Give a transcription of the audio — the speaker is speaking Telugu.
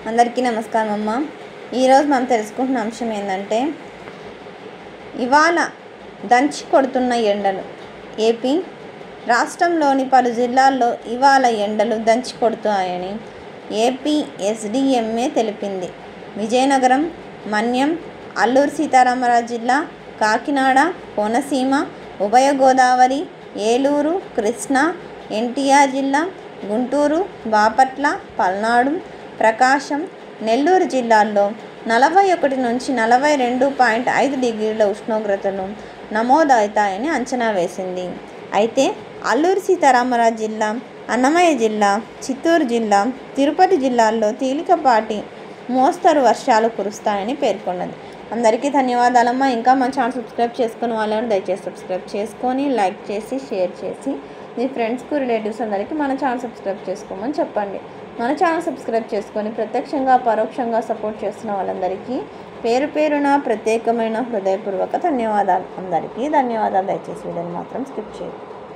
అందరికీ నమస్కారం అమ్మ. ఈరోజు మనం తెలుసుకుంటున్న అంశం ఏంటంటే ఇవాళ దంచి కొడుతున్న ఎండలు. ఏపీ రాష్ట్రంలోని పలు జిల్లాల్లో ఇవాళ ఎండలు దంచి కొడుతాయని ఏపీ ఎస్డిఎంఏ తెలిపింది. విజయనగరం, మన్యం, అల్లూరు సీతారామరాజు జిల్లా, కాకినాడ, కోనసీమ, ఉభయ గోదావరి, ఏలూరు, కృష్ణా, ఎన్టీఆర్ జిల్లా, గుంటూరు, బాపట్ల, పల్నాడు, ప్రకాశం, నెల్లూరు జిల్లాల్లో 41 నుంచి 42.5 డిగ్రీల ఉష్ణోగ్రతలు నమోదవుతాయని అంచనా వేసింది. అయితే అల్లూరు సీతారామరాజు జిల్లా, అన్నమయ్య జిల్లా, చిత్తూరు జిల్లా, తిరుపతి జిల్లాల్లో తేలికపాటి మోస్తరు వర్షాలు కురుస్తాయని పేర్కొన్నది. అందరికీ ధన్యవాదాలమ్మా. ఇంకా మన ఛానల్ సబ్స్క్రైబ్ చేసుకుని వాళ్ళని దయచేసి సబ్స్క్రైబ్ చేసుకొని లైక్ చేసి షేర్ చేసి మీ ఫ్రెండ్స్కు రిలేటివ్స్ అందరికీ మన ఛానల్ సబ్స్క్రైబ్ చేసుకోమని చెప్పండి. మన ఛానల్ సబ్స్క్రైబ్ చేసుకొని ప్రత్యక్షంగా పరోక్షంగా సపోర్ట్ చేస్తున్న వాళ్ళందరికీ పేరు పేరున ప్రత్యేకమైన హృదయపూర్వక ధన్యవాదాలు. అందరికీ ధన్యవాదాలు. దయచేసి వీడియోని మాత్రం స్కిప్ చేయండి.